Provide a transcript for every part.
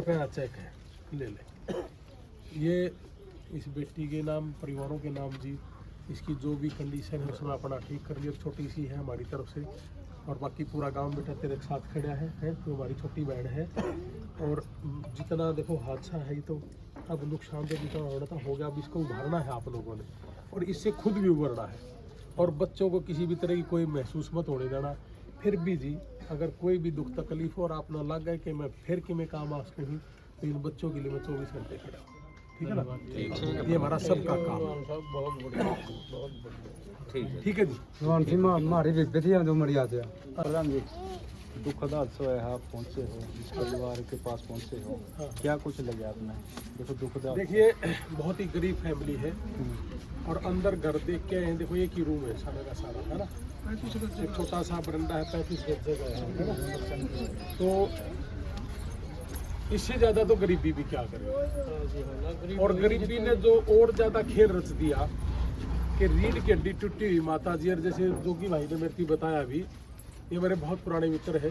Check है, ले ले। ये इस बेटी के नाम, परिवारों के नाम जी, इसकी जो भी कंडीशन है उसमें अपना ठीक कर लिया। छोटी सी है हमारी तरफ से, और बाकी पूरा गांव बेटा तेरे साथ खड़ा है तो हमारी छोटी बहन है। और जितना देखो हादसा है ये तो अब नुकसान तो जितना होना था हो गया, अब इसको उभारना है आप लोगों ने, और इससे खुद भी उभरना है। और बच्चों को किसी भी तरह की कोई महसूस मत होने देना। फिर भी जी अगर कोई भी दुख तकलीफ और आप ना लग गए कि मैं फिर कि मैं काम आ सकूँ, तो इन बच्चों के लिए मैं 24 घंटे खड़ा हूँ। ठीक है ना, ये हमारा सबका काम है। बहुत बढ़िया, ठीक है जी। हमारी बेटी जो मरी आते दुखद हादसा है, आप पहुँचे हो, इस परिवार के पास पहुँचे हो, क्या कुछ लगे आपने? देखो दुखद, देखिए बहुत ही गरीब फैमिली है, और अंदर घर देख के देखो एक ही रूम है सारा का सारा, है ना। एक छोटा सा बरंडा है, 35 गज जगह है ना। तो इससे ज़्यादा तो गरीबी भी क्या करे। और गरीबी ने जो और ज़्यादा खेल रच दिया कि रीढ़ की हड्डी टूटी हुई माता जी, और जैसे जोगी भाई ने मेरे को बताया भी, ये मेरे बहुत पुराने मित्र है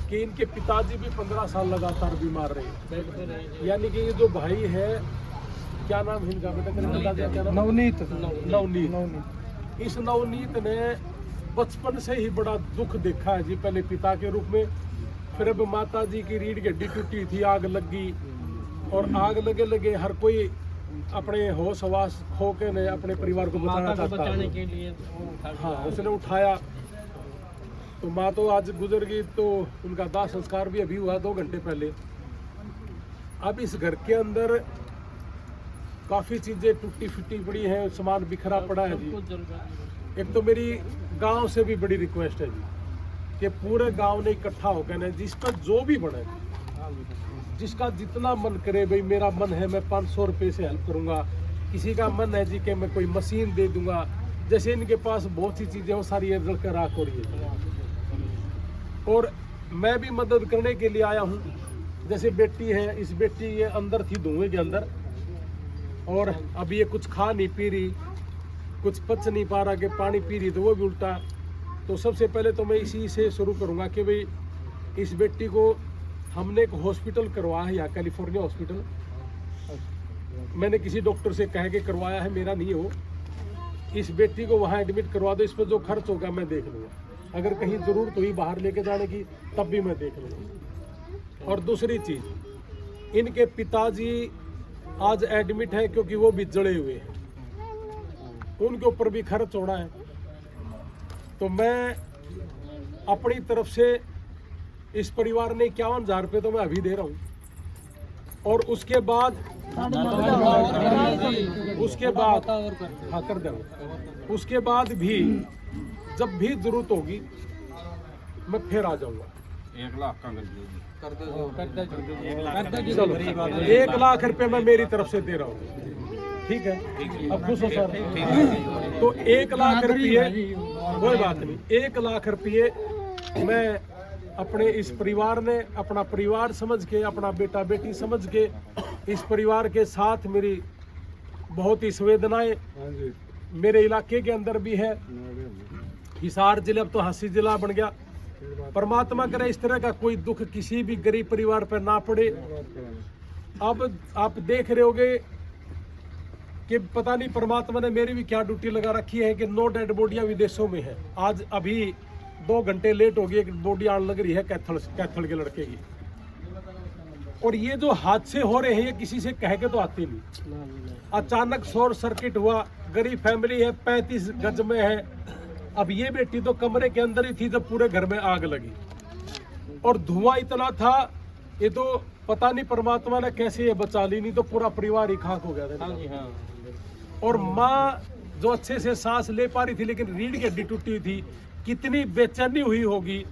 कि इनके पिताजी भी 15 साल लगातार बीमार रहे। यानी कि ये जो भाई है, क्या नाम है इनका बेटा? नवनीत। इस नवनीत ने बचपन से ही बड़ा दुख देखा है जी, पहले पिता के रूप में, फिर अब माता जी की रीढ़ की हड्डी टूटी थी, आग लगी, और आग लगे लगे हर कोई अपने होश हवास खो के ने अपने परिवार को बचाने के लिए हाँ उसने उठाया। तो माँ तो आज गुजर गई, तो उनका दाह संस्कार भी अभी हुआ 2 घंटे पहले। अब इस घर के अंदर काफ़ी चीज़ें टूटी फूटी पड़ी हैं, सामान बिखरा पड़ा है जी। एक तो मेरी गांव से भी बड़ी रिक्वेस्ट है जी कि पूरे गांव ने इकट्ठा होकर ना, जिस पर जो भी बने, जिसका जितना मन करे, भाई मेरा मन है मैं 500 रुपये से हेल्प करूँगा, किसी का मन है जी कि मैं कोई मशीन दे दूँगा, जैसे इनके पास बहुत सी चीज़ें हो सारी जल कर राख हो रही है, और मैं भी मदद करने के लिए आया हूँ। जैसे बेटी है, इस बेटी ये अंदर थी धुएं के अंदर, और अब ये कुछ खा नहीं पी रही, कुछ पच नहीं पा रहा, कि पानी पी रही तो वो भी उल्टा। तो सबसे पहले तो मैं इसी से शुरू करूँगा कि भाई इस बेटी को हमने एक हॉस्पिटल करवाया है, यहाँ कैलिफोर्निया हॉस्पिटल, मैंने किसी डॉक्टर से कह के करवाया है, मेरा नहीं हो। इस बेटी को वहाँ एडमिट करवा दो, इस पर जो खर्च होगा मैं देख लूँगा, अगर कहीं ज़रूरत हुई बाहर लेके जाने की तब भी मैं देख लूँगा। और दूसरी चीज़, इनके पिताजी आज एडमिट है क्योंकि वो भी जड़े हुए हैं, उनके ऊपर भी खर्च होना है। तो मैं अपनी तरफ से, इस परिवार ने 51,000 रुपये तो मैं अभी दे रहा हूँ, और उसके बाद हाँ कर देंगे। उसके बाद भी जब भी जरूरत होगी मैं फिर आ जाऊंगा। 1 लाख का कर दो। चलो 1 लाख रुपए मैं मेरी तरफ से दे रहा हूँ, ठीक है। अब खुश हो सर? तो 1 लाख रुपये, कोई बात नहीं, 1 लाख रुपये मैं अपने इस परिवार ने, अपना परिवार समझ के, अपना बेटा बेटी समझ के, इस परिवार के साथ मेरी बहुत ही संवेदनाएं मेरे इलाके के अंदर भी है। हिसार जिला अब तो हंसी जिला बन गया। परमात्मा करे इस तरह का कोई दुख किसी भी गरीब परिवार पर ना पड़े। अब आप देख रहे होगे कि पता नहीं परमात्मा ने मेरी भी क्या ड्यूटी लगा रखी है कि 9 डेड बॉडियां विदेशों में है। आज अभी 2 घंटे लेट हो गई, एक बॉडी आने लग रही है कैथल के लड़के की। और ये जो हादसे हो रहे हैं ये किसी से कह के तो आते नहीं, अचानक शॉर्ट सर्किट हुआ, गरीब फैमिली है, 35 गज में है। अब ये बेटी तो कमरे के अंदर ही थी जब पूरे घर में आग लगी, और धुआं इतना था, ये तो पता नहीं परमात्मा ने कैसे ये बचा ली, नहीं तो पूरा परिवार ही खाक हो गया था। और माँ जो अच्छे से सांस ले पा रही थी, लेकिन रीढ़ की हड्डी टूटी हुई थी, कितनी बेचैनी हुई होगी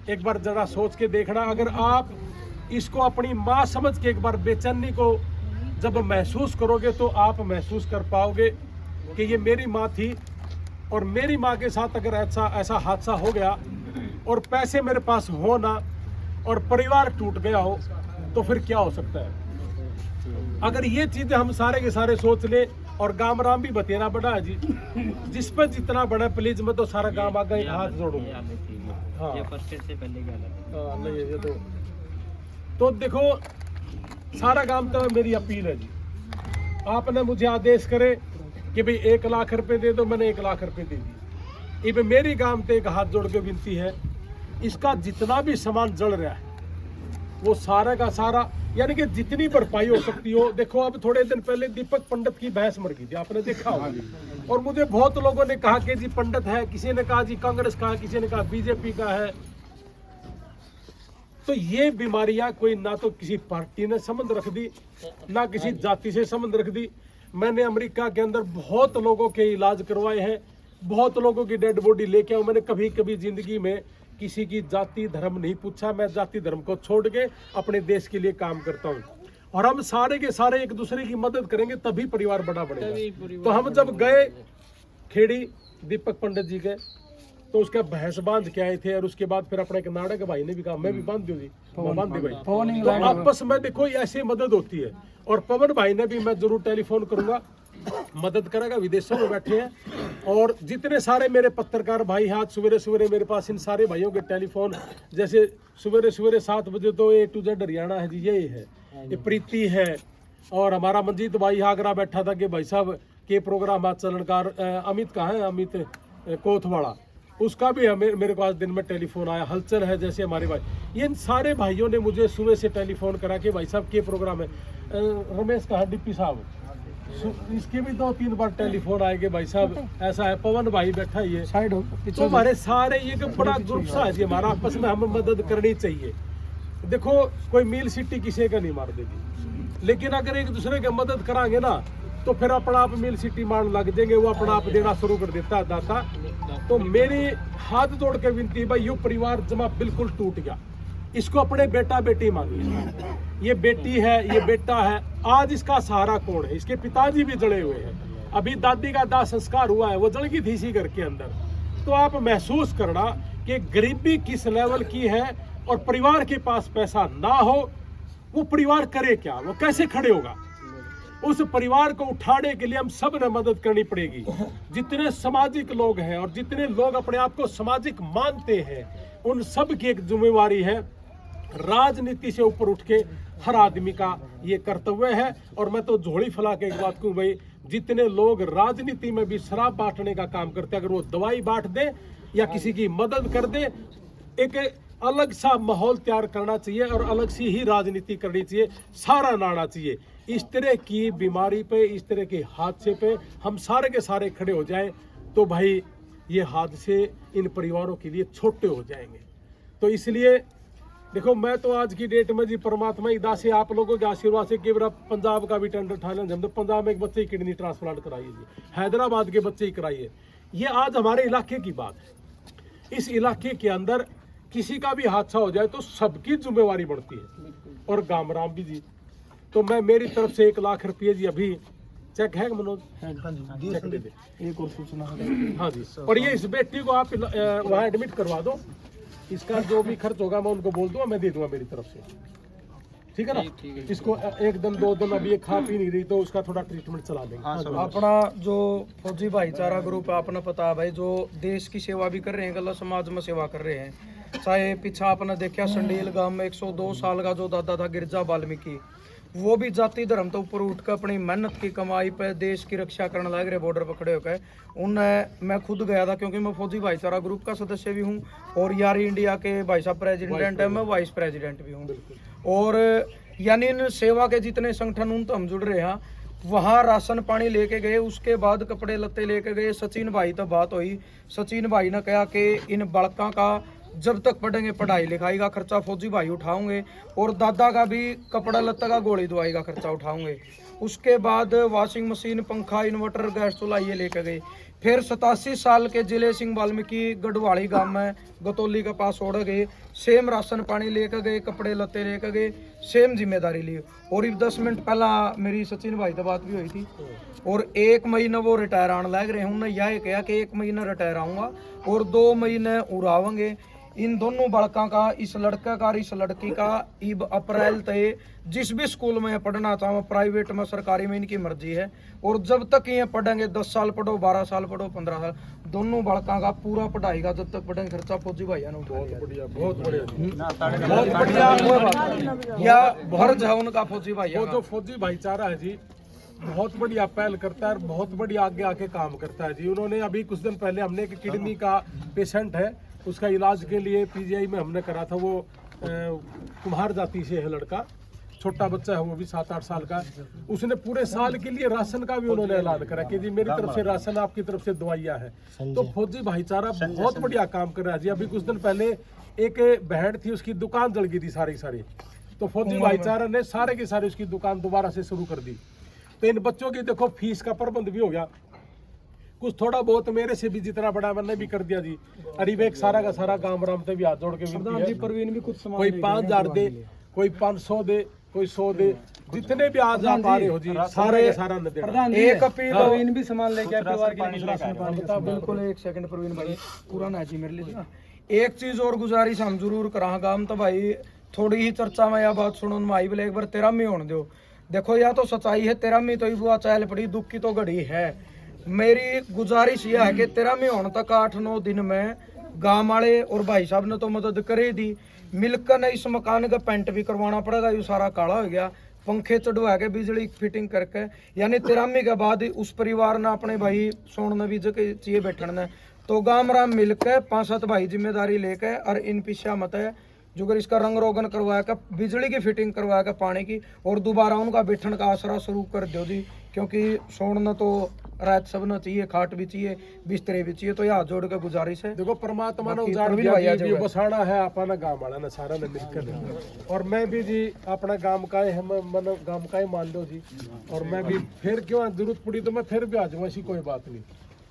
एक बार जरा सोच के देखना। अगर आप इसको अपनी माँ समझ के एक बार बेचैनी को जब महसूस करोगे तो आप महसूस कर पाओगे कि ये मेरी माँ थी, और मेरी माँ के साथ अगर ऐसा हादसा हो गया और पैसे मेरे पास हो ना, और परिवार टूट गया हो, तो फिर क्या हो सकता है। अगर ये चीज़ें हम सारे के सारे सोच ले, और गांव राम भी बतेरा बड़ा है जी, जिस पर जितना बड़ा प्लीज मैं तो सारा गांव आ गए हाथ जोड़ूंगा। हाँ, ये फर्स्ट एड से पहले क्या लगा? नहीं ये तो देखो सारा काम तो मेरी अपील है जी, आपने मुझे आदेश करे कि भाई 1 लाख रुपए दे दो, मैंने 1 लाख रुपए दे दिए। ये मेरी काम तो एक हाथ जोड़ के विनती है, इसका जितना भी सामान जल रहा है वो सारा का सारा, यानी कि जितनी भरपाई हो सकती हो। देखो अब थोड़े दिन पहले दीपक पंडित की बहस मर गई थी, आपने देखा होगा, और मुझे बहुत लोगों ने कहा कि जी पंडित है, किसी ने कहा जी कांग्रेस का है, किसी ने कहा बीजेपी का है। तो ये बीमारियां कोई ना तो किसी पार्टी ने संबंध रख दी, ना किसी जाति से संबंध रख दी। मैंने अमेरिका के अंदर बहुत लोगों के इलाज करवाए हैं, बहुत लोगों की डेड बॉडी लेके आऊं। मैंने कभी कभी जिंदगी में किसी की जाति धर्म नहीं पूछा, मैं जाति धर्म को छोड़ के अपने देश के लिए काम करता हूँ। और हम सारे के सारे एक दूसरे की मदद करेंगे तभी परिवार बड़ा बढ़ेगा। तो हम जब गए खेड़ी दीपक पंडित जी के, तो उसका भैंस बांध के आए थे, और उसके बाद फिर अपने नाड़ा के भाई ने भी कहा मैं भी बांध दूंगी, बांध दी भाई। तो आपस में देखो ऐसे मदद होती है। और पवन भाई ने भी मैं जरूर टेलीफोन करूंगा, मदद करेगा, विदेशों में बैठे हैं। और जितने सारे मेरे पत्रकार भाई हैं, आज सवेरे सवेरे मेरे पास इन सारे भाइयों के टेलीफोन, जैसे सवेरे सवेरे 7 बजे तो A to Z हरियाणा है जी, यही है, ये प्रीति है, और हमारा मंजीत भाई आगरा बैठा था कि भाई साहब के प्रोग्राम आज चलनकार, अमित का है, अमित कोथवाड़ा, उसका भी हमें मेरे को आज दिन में टेलीफोन आया। हलचल है जैसे हमारे भाई, ये इन सारे भाइयों ने मुझे सुबह से टेलीफोन करा कि भाई साहब के प्रोग्राम है। रमेश का डीपी साहब, इसके भी 2-3 बार टेलीफोन आएंगे भाई साहब ऐसा है। पवन भाई बैठा ही है साइड, तो हमारे सारे ये एक बड़ा ग्रुप सा है जी हमारा, आपस में हमें मदद करनी चाहिए। देखो कोई मील सिटी किसी का नहीं मार देगी, लेकिन अगर एक दूसरे की मदद कराएंगे ना तो फिर अपना आप मिल सिटी मान लग जाएंगे, वो अपना आप देना शुरू कर देता है दाता। तो मेरी हाथ जोड़ के विनती है भाई, ये परिवार जमा बिल्कुल टूट गया, इसको अपने बेटा बेटी मांगिए। ये बेटी है, ये बेटा है, आज इसका सहारा कौन है? इसके पिताजी भी जड़े हुए हैं, अभी दादी का दाह संस्कार हुआ है, वो जल गई थी इसी घर के अंदर। तो आप महसूस करना कि गरीबी किस लेवल की है, और परिवार के पास पैसा ना हो वो परिवार करे क्या, वो कैसे खड़े होगा? उस परिवार को उठाने के लिए हम सब ने मदद करनी पड़ेगी। जितने सामाजिक लोग हैं और जितने लोग अपने आप को सामाजिक मानते हैं, उन सब की एक जिम्मेवारी है। राजनीति से ऊपर उठ के हर आदमी का ये कर्तव्य है। और मैं तो झोली फैला के एक बात कहूँ भाई, जितने लोग राजनीति में भी शराब बांटने का काम करते हैं, अगर वो दवाई बांट दे या किसी की मदद कर दे, एक अलग सा माहौल तैयार करना चाहिए और अलग सी ही राजनीति करनी चाहिए, सारा लाना चाहिए। इस तरह की बीमारी पे, इस तरह के हादसे पे हम सारे के सारे खड़े हो जाएं तो भाई ये हादसे इन परिवारों के लिए छोटे हो जाएंगे। तो इसलिए देखो, मैं तो आज की डेट में जी परमात्मा इदा से आप लोगों के आशीर्वाद से कि पंजाब का भी टेंडर उठा लें। हम तो पंजाब में एक बच्चे की किडनी ट्रांसप्लांट कराई है जी, हैदराबाद के बच्चे ही कराई है। ये आज हमारे इलाके की बात है। इस इलाके के अंदर किसी का भी हादसा हो जाए तो सबकी जिम्मेवारी बढ़ती है, और गामराम भी जी। तो मैं मेरी तरफ से 1 लाख रुपये जी, अभी चेक है मनोज? चेक दे दे। एक और सूचना हाँ जी, और ये इस बेटी को आप वहाँ एडमिट करवा दो, इसका जो भी खर्च होगा मैं उनको बोल दूंगा, मैं दे दूंगा मेरी तरफ से, ठीक है ना? इसको 1 दिन 2 दिन अभी ये खा पी नहीं रही तो उसका थोड़ा ट्रीटमेंट चला देंगे। अपना जो फौजी भाईचारा ग्रुप है, अपना पता है भाई, जो देश की सेवा भी कर रहे हैं, गलत समाज में सेवा कर रहे हैं। चाहे पीछा अपना देखा संडेल गांव में 102 साल का जो दादा था गिरजा वाल्मीकि, वो भी जाति धर्म तो ऊपर उठ कर अपनी मेहनत की कमाई पे देश की रक्षा करने लग रहे, बॉर्डर पर खड़े होकर। उन्हें मैं खुद गया था क्योंकि मैं फौजी भाईचारा ग्रुप का सदस्य भी हूँ, और यारी इंडिया के भाई साहब प्रेसिडेंट है, मैं वाइस प्रेसिडेंट भी हूँ। और यानी इन सेवा के जितने संगठन उन तो हम जुड़ रहे हैं। वहाँ राशन पानी लेके गए, उसके बाद कपड़े लत्ते लेके गए। सचिन भाई तो बात हुई, सचिन भाई ने कहा कि इन बालका का जब तक पढ़ेंगे पढ़ाई लिखाई का खर्चा फौजी भाई उठाऊंगे, और दादा का भी कपड़ा लत्ता का गोली दवाई का खर्चा उठाऊंगे। उसके बाद वॉशिंग मशीन, पंखा, इन्वर्टर, गैस चूल्हा ये लेकर गए। फिर 87 साल के जिले सिंह वाल्मीकि गढ़वाड़ी गांव में गतौली के पास छोड़ गए, सेम राशन पानी लेकर गए, कपड़े लत्ते लेकर गए, सेम जिम्मेदारी ली। और 10 मिनट पहला मेरी सचिन भाई से बात भी हुई थी, और 1 महीना वो रिटायर आने लग रहे हैं। उन्होंने यह कहा कि 1 महीना रिटायर आऊँगा और 2 महीने उड़ावेंगे। इन दोनों बालकों का, इस लड़के का और इस लड़की का, इब अप्रैल तय जिस भी स्कूल में पढ़ना चाहो, प्राइवेट में सरकारी में इनकी मर्जी है। और जब तक ये पढ़ेंगे 10 साल पढ़ो, 12 साल पढ़ो, 15 साल, दोनों बालकों का पूरा पढ़ाई का जब तक पढ़ेंगे खर्चा फौजी भाइयों ने उठा लिया। बढ़िया, बहुत बढ़िया, बहुत बढ़िया। या फर्ज है उनका फौजी भाइयों वो का। जो फौजी भाईचारा है जी, बहुत बढ़िया पहल करता है और बहुत बढ़िया आगे आके काम करता है जी। उन्होंने अभी कुछ दिन पहले हमने एक किडनी का पेशेंट है, उसका इलाज के लिए पीजीआई में हमने करा था। वो कुम्हार जाति से है लड़का, छोटा बच्चा है, वो भी 7-8 साल का। उसने पूरे साल के लिए राशन का भी उन्होंने ऐलान करा कि जी मेरी तरफ से राशन, आपकी तरफ से दवाइयाँ है। तो फौजी भाईचारा बहुत बढ़िया काम कर रहा है जी। अभी कुछ दिन पहले एक बहन थी, उसकी दुकान जल गई थी सारी। तो फौजी भाईचारा ने सारे के सारे उसकी दुकान दोबारा से शुरू कर दी। तो इन बच्चों की देखो फीस का प्रबंध भी हो गया, कुछ थोड़ा बहुत मेरे से भी जितना बड़ा मैंने भी कर दिया जी। अरीब एक सारा का सारा काम राम से भी हाथ जोड़ के विनती है, प्रवीण भी कुछ कोई 5,000 दे, कोई 500 दे, कोई 100 दे, जितने भी आज आप आ रहे हो जी, सारे का सारा न देना। एक अपील प्रवीण भी सामान लेके परिवार के लिए राशन पानी का बिल्कुल। एक सेकंड प्रवीण भाई, पूरा ना जी मेरे लिए ना एक चीज और गुजारिश हम जरूर करांगा। हम तो भाई थोड़ी ही चर्चा में यह बात सुनो में आई, बोले एक बार 13वीं होने दो। देखो या तो सच्चाई है, 13वीं तो बुआ चाल पड़ी, दुख की तो घड़ी है। मेरी गुजारिश यह है कि 13वीं होने तक 8-9 दिन में गांव वाले और भाई साहब ने तो मदद करे दी, मिलकर ने इस मकान का पेंट भी करवाना पड़ेगा। ये सारा काला हो गया, पंखे चढ़वा के बिजली फिटिंग करके, यानी 13वीं के बाद उस परिवार ने अपने भाई सोने भी जगह चाहिए बैठने, तो गांव राम मिलकर 5-7 भाई जिम्मेदारी लेकर और इन पीछा मत है जो अगर इसका रंग रोगन करवाया कर, बिजली की फिटिंग करवाया कर, पानी की, और दोबारा उनका बैठने का आसरा शुरू कर दो जी। क्योंकि सोना तो रात सब न चाहिए, खाट भी चाहिए, बिस्तरे भी चाहिए। तो यहाँ जोड़ के गुजारिश है, देखो परमात्मा ने बाकी उजाड़ प्रवीण दिया भैया जी, जो है। बसाना है अपना गांव वाला ने सारा ने मिलकर। और मैं भी जी अपना गांव का है, मन गांव का ही मान लो जी। और मैं भी फिर क्यों जरूरत पड़ी तो मैं फिर भी आ जाऊंगा, ऐसी कोई बात नहीं।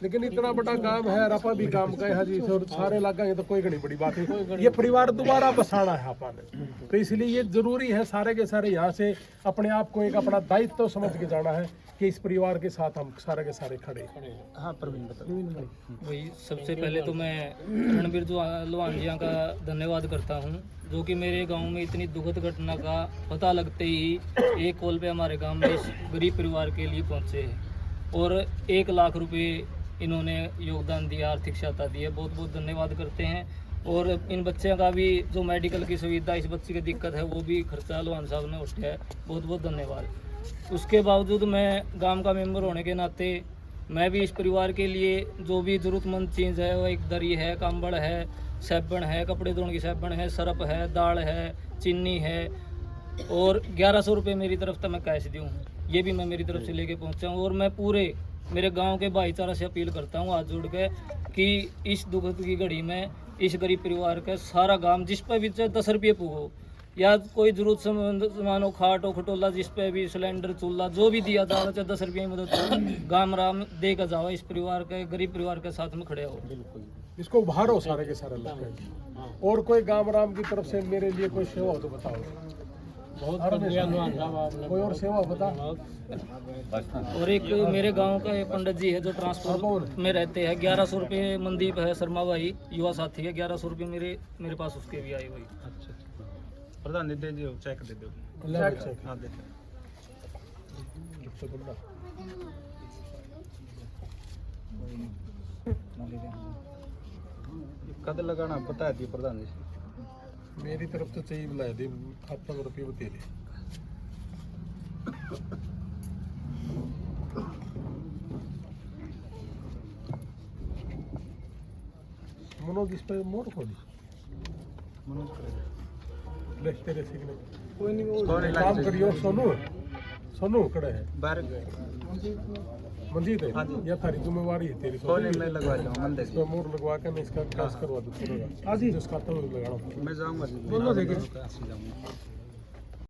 लेकिन इतना बड़ा काम है, रपा भी काम का है जी, और सारे लगा तो कोई घनी बड़ी बात है। ये परिवार दोबारा बसाना है आपा ने, तो इसलिए ये जरूरी है सारे के सारे यहाँ से अपने आप को एक अपना दायित्व तो समझ के जाना है कि इस परिवार के साथ हम सारे के सारे खड़े। हाँ प्रवीण बताओ। वही सबसे पहले तो मैं रणबीर लोहान जी का धन्यवाद करता हूँ, जो कि मेरे गांव में इतनी दुखद घटना का पता लगते ही एक कॉल पे हमारे गांव में इस गरीब परिवार के लिए पहुँचे हैं और 1 लाख रुपए इन्होंने योगदान दिया, आर्थिक सहायता दी है। बहुत बहुत धन्यवाद करते हैं। और इन बच्चों का भी जो मेडिकल की सुविधा, इस बच्चे की दिक्कत है, वो भी खर्चा लोहान साहब ने उठाया है। बहुत बहुत धन्यवाद। उसके बावजूद मैं गांव का मेंबर होने के नाते मैं भी इस परिवार के लिए जो भी ज़रूरतमंद चीज़ है, वो एक दरी है, कंबल है, साबुन है, कपड़े धोने की साबुन है, सरफ है, दाल है, चीनी है, और 1100 रुपये मेरी तरफ से मैं कैश दूँ, ये भी मैं मेरी तरफ से लेके पहुँचा हूँ। और मैं पूरे मेरे गांव के भाईचारा से अपील करता हूँ हाथ जोड़ के कि इस दुखद की घड़ी में इस गरीब परिवार का सारा गांव, जिस पर भी 10 रुपये पूगो या कोई जरूरत सामान हो, खाट हो, खटोला, जिस पे भी सिलेंडर, चूल्हा, जो भी दिया जा रहा है 10 रुपये की मदद गांव राम दे कर जाओ। इस परिवार के गरीब परिवार के साथ में खड़े हो। इसको उभारो सारे के सारे लोग। और कोई गांव राम की तरफ से मेरे लिए कोई सेवा हो तो बताओ। कोई और सेवा बता। और एक मेरे गांव का एक पंडित जी है जो ट्रांसपोर्ट में रहते हैं, 1100 रुपये मनदीप है शर्मा भाई, युवा साथी है, 1100 रुपये मेरे पास उसके भी आए भाई। अच्छा प्रधान दे दो, चेक दे दो। हाँ दे कद लगाना पता है प्रधान जी। मेरी तरफ से चाहिए बुलाया दे, 8 रुपये वो तेरे। मनोज इस पे मोर खोली ले तेरे सिग्नल कोई नहीं काम करियो। सोनू कड़े है बाहर मंजीत है या थारी जिम्मेवारी है तेरी। कोई नहीं, मैं लगवा जाऊँ मंदिर इस पे मोर लगवा कर इसका क्रॉस करवा दो। आज ही जिस खाता में लगाना मैं जाऊँगा। बोलो देखिए। जाऊँगा।